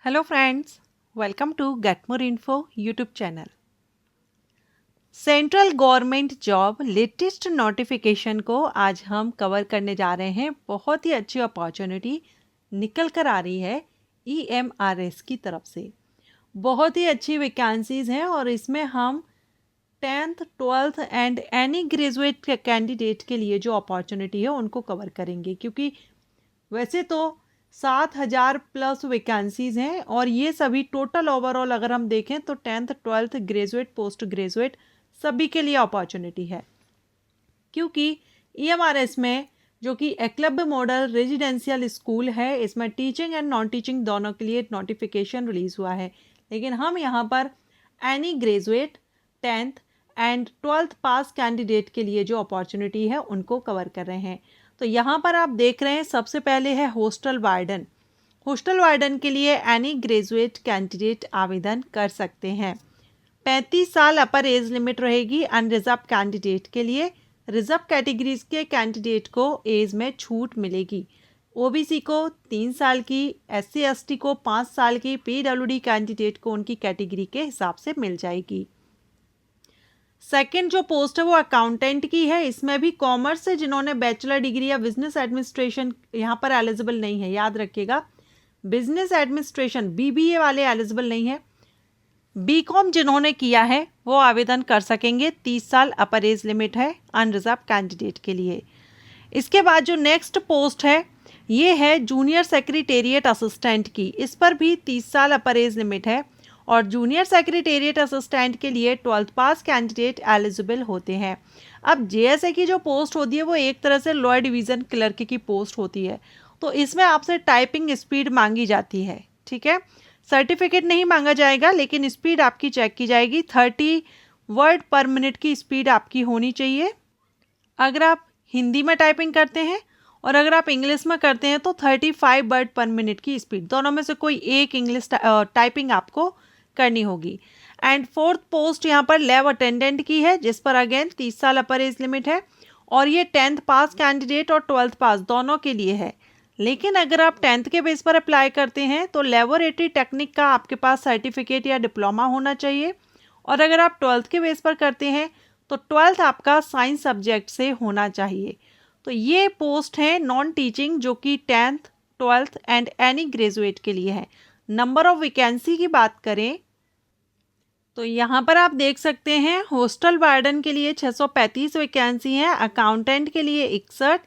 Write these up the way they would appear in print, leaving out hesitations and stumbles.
Hello friends, welcome to get more info YouTube channel. Central government job latest notification को आज हम cover करने जा रहे हैं। बहुत ही अच्छी अपॉर्चुनिटी निकल कर आ रही है EMRS की तरफ से। बहुत ही अच्छी वैकेंसीज़ हैं और इसमें हम 10th 12th and any graduate candidate के लिए जो अपॉर्चुनिटी है उनको कवर करेंगे, क्योंकि वैसे तो 7,000 प्लस वैकेंसीज़ हैं और ये सभी टोटल ओवरऑल अगर हम देखें तो 10th 12th graduate post graduate सभी के लिए अपॉर्चुनिटी है। क्योंकि EMRS में जो कि एकलव्य मॉडल रेजिडेंशियल स्कूल है, इसमें टीचिंग एंड नॉन टीचिंग दोनों के लिए नोटिफिकेशन रिलीज़ हुआ है, लेकिन हम यहाँ पर any graduate 10th and 12th pass candidate के लिए जो अपॉर्चुनिटी है उनको कवर कर रहे हैं। तो यहाँ पर आप देख रहे हैं, सबसे पहले है हॉस्टल वार्डन। हॉस्टल वार्डन के लिए एनी ग्रेजुएट कैंडिडेट आवेदन कर सकते हैं। 35 साल अपर एज लिमिट रहेगी अनरिजर्व कैंडिडेट के लिए। रिजर्व कैटेगरीज के कैंडिडेट को एज में छूट मिलेगी। OBC को 3 साल की, SC ST को 5 साल की, PWD कैंडिडेट को उनकी कैटेगरी के हिसाब से मिल जाएगी। सेकंड जो पोस्ट है वो अकाउंटेंट की है। इसमें भी कॉमर्स से जिन्होंने बैचलर डिग्री या बिजनेस एडमिनिस्ट्रेशन यहाँ पर एलिजिबल नहीं है, याद रखिएगा। बिजनेस एडमिनिस्ट्रेशन BBA वाले एलिजिबल नहीं है। BCom जिन्होंने किया है वो आवेदन कर सकेंगे। 30 साल अपर एज लिमिट है अनरिजर्व कैंडिडेट के लिए। इसके बाद जो नेक्स्ट पोस्ट है ये है जूनियर सेक्रेटेरिएट असिस्टेंट की। इस पर भी 30 साल अपर एज लिमिट है और जूनियर सेक्रेटेरिएट असिस्टेंट के लिए 12th पास कैंडिडेट एलिजिबल होते हैं। अब JSA की जो पोस्ट होती है वो एक तरह से लोअर डिवीज़न क्लर्क की पोस्ट होती है, तो इसमें आपसे टाइपिंग स्पीड मांगी जाती है। ठीक है, सर्टिफिकेट नहीं मांगा जाएगा, लेकिन स्पीड आपकी चेक की जाएगी। 30 वर्ड पर मिनट की स्पीड आपकी होनी चाहिए अगर आप हिंदी में टाइपिंग करते हैं, और अगर आप इंग्लिश में करते हैं तो 35 वर्ड पर मिनट की स्पीड, दोनों में से कोई एक इंग्लिश टाइपिंग आपको करनी होगी। एंड फोर्थ पोस्ट यहाँ पर लैब अटेंडेंट की है, जिस पर अगेन 30 साल अपर एज लिमिट है और ये 10th पास कैंडिडेट और 12th पास दोनों के लिए है। लेकिन अगर आप 10th के बेस पर अप्लाई करते हैं तो लेबोरेटरी टेक्निक का आपके पास सर्टिफिकेट या डिप्लोमा होना चाहिए, और अगर आप 12th के बेस पर करते हैं तो 12th आपका साइंस सब्जेक्ट से होना चाहिए। तो ये पोस्ट है नॉन टीचिंग जो कि 10th 12th and any graduate के लिए है। नंबर ऑफ वैकेंसी की बात करें तो यहाँ पर आप देख सकते हैं हॉस्टल वार्डन के लिए 635 वैकेंसी हैं, अकाउंटेंट के लिए 61,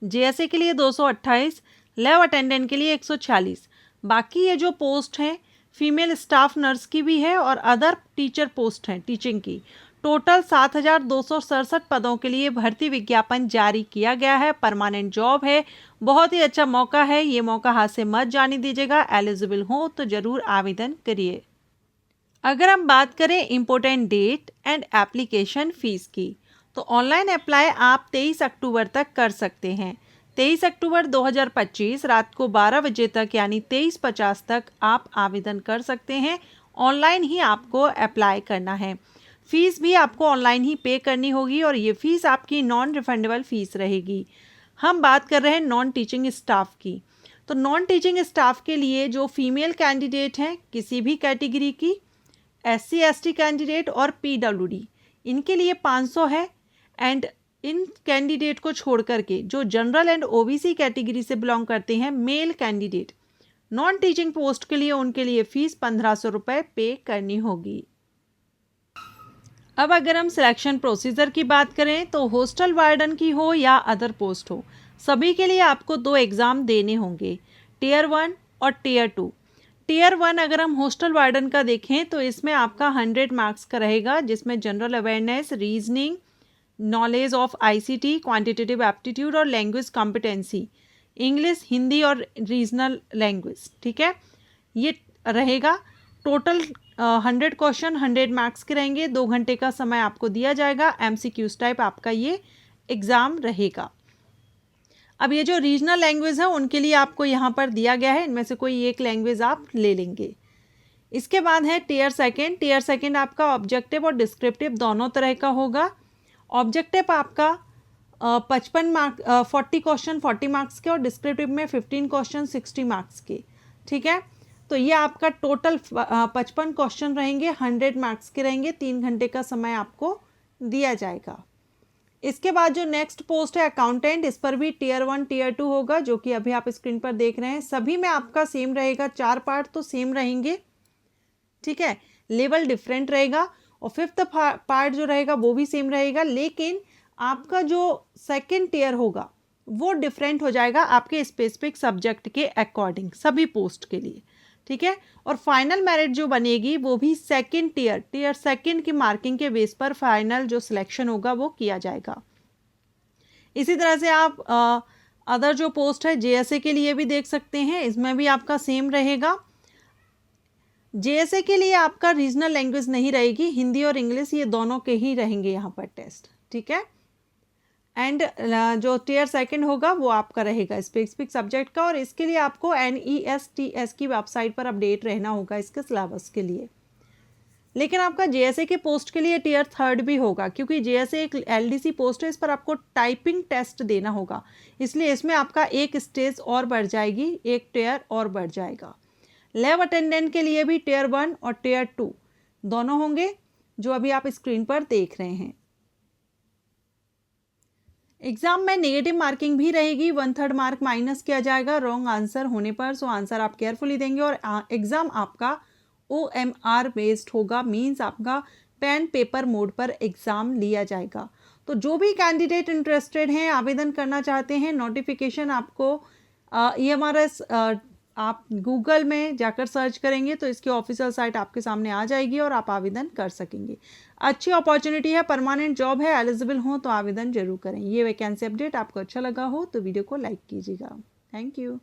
JSA के लिए 228, लैब अटेंडेंट के लिए 146। बाकी ये जो पोस्ट हैं फीमेल स्टाफ नर्स की भी है और अदर टीचर पोस्ट हैं टीचिंग की। टोटल 7,267 पदों के लिए भर्ती विज्ञापन जारी किया गया है। परमानेंट जॉब है, बहुत ही अच्छा मौका है, ये मौका हाथ से मत जाने दीजिएगा। एलिजिबल हो तो ज़रूर आवेदन करिए। अगर हम बात करें important date and application fees की, तो ऑनलाइन अप्लाई आप 23 अक्टूबर तक कर सकते हैं। 23 अक्टूबर 2025 रात को 12 बजे तक यानी 23:50 तक आप आवेदन कर सकते हैं। ऑनलाइन ही आपको अप्लाई करना है। फ़ीस भी आपको ऑनलाइन ही पे करनी होगी और ये फ़ीस आपकी नॉन रिफंडेबल फ़ीस रहेगी। हम बात कर रहे हैं नॉन टीचिंग स्टाफ की। तो नॉन टीचिंग स्टाफ के लिए जो फीमेल कैंडिडेट हैं किसी भी कैटेगरी की, SC ST कैंडिडेट और PWD, इनके लिए 500 है। एंड इन कैंडिडेट को छोड़ करके जो जनरल एंड OBC कैटेगरी से बिलोंग करते हैं male candidate, non teaching post के लिए उनके लिए फ़ीस 1500 रुपये पे करनी होगी। अब अगर हम सिलेक्शन प्रोसीजर की बात करें तो हॉस्टल वार्डन की हो या अदर पोस्ट हो, सभी के लिए आपको 2 एग्ज़ाम देने होंगे, Tier 1 और Tier 2। Tier 1 अगर हम हॉस्टल वार्डन का देखें तो इसमें आपका 100 मार्क्स का रहेगा, जिसमें general awareness, reasoning, knowledge of ICT, quantitative aptitude और लैंग्वेज कॉम्पिटेंसी, इंग्लिश, हिंदी और रीजनल लैंग्वेज। ठीक है, ये रहेगा। टोटल 100 क्वेश्चन 100 मार्क्स के रहेंगे। 2 घंटे का समय आपको दिया जाएगा। MCQs टाइप आपका ये एग्ज़ाम रहेगा। अब ये जो रीजनल लैंग्वेज है उनके लिए आपको यहाँ पर दिया गया है, इनमें से कोई एक लैंग्वेज आप ले लेंगे। इसके बाद है Tier 2। Tier 2 आपका ऑब्जेक्टिव और डिस्क्रिप्टिव दोनों तरह का होगा। ऑब्जेक्टिव आपका 40 क्वेश्चन 40 मार्क्स के और डिस्क्रिप्टिव में 15 क्वेश्चन 60 मार्क्स के। ठीक है, तो ये आपका टोटल 55 क्वेश्चन रहेंगे, 100 मार्क्स के रहेंगे, 3 घंटे का समय आपको दिया जाएगा। इसके बाद जो नेक्स्ट पोस्ट है अकाउंटेंट, इस पर भी टीयर 1 टीयर 2 होगा, जो कि अभी आप स्क्रीन पर देख रहे हैं। सभी में आपका सेम रहेगा, 4 पार्ट तो सेम रहेंगे, ठीक है, लेवल डिफरेंट रहेगा। और 5th पार्ट जो रहेगा वो भी सेम रहेगा, लेकिन आपका जो सेकंड टीयर होगा वो डिफरेंट हो जाएगा आपके स्पेसिफिक सब्जेक्ट के अकॉर्डिंग, सभी पोस्ट के लिए, ठीक है। और फाइनल मेरिट जो बनेगी वो भी सेकंड टीयर सेकंड की मार्किंग के बेस पर फाइनल जो सिलेक्शन होगा वो किया जाएगा। इसी तरह से आप अदर जो पोस्ट है जेएसए के लिए भी देख सकते हैं, इसमें भी आपका सेम रहेगा। जेएसए के लिए आपका रीजनल लैंग्वेज नहीं रहेगी, हिंदी और इंग्लिश ये दोनों के ही रहेंगे यहाँ पर टेस्ट, ठीक है। एंड जो टीयर सेकंड होगा वो आपका रहेगा स्पेसिफिक सब्जेक्ट का, और इसके लिए आपको NESTS की वेबसाइट पर अपडेट रहना होगा इसके सिलेबस के लिए। लेकिन आपका जेएसए के पोस्ट के लिए टीयर 3 भी होगा, क्योंकि जेएसए एक LDC पोस्ट है, इस पर आपको टाइपिंग टेस्ट देना होगा, इसलिए इसमें आपका एक स्टेज और बढ़ जाएगी, एक टीयर और बढ़ जाएगा। लैब अटेंडेंट के लिए भी टीयर 1 और टीयर 2 दोनों होंगे, जो अभी आप स्क्रीन पर देख रहे हैं। एग्जाम में नेगेटिव मार्किंग भी रहेगी, 1/3 मार्क माइनस किया जाएगा रॉन्ग आंसर होने पर, सो आंसर आप केयरफुली देंगे। और एग्जाम आपका OMR बेस्ड होगा, मींस आपका पेन पेपर मोड पर एग्जाम लिया जाएगा। तो जो भी कैंडिडेट इंटरेस्टेड हैं, आवेदन करना चाहते हैं, नोटिफिकेशन आपको EMRS आप गूगल में जाकर सर्च करेंगे तो इसकी ऑफिशियल साइट आपके सामने आ जाएगी और आप आवेदन कर सकेंगे। अच्छी अपॉर्चुनिटी है, परमानेंट जॉब है, एलिजिबल हो तो आवेदन जरूर करें। ये वैकेंसी अपडेट आपको अच्छा लगा हो तो वीडियो को लाइक कीजिएगा। Thank you.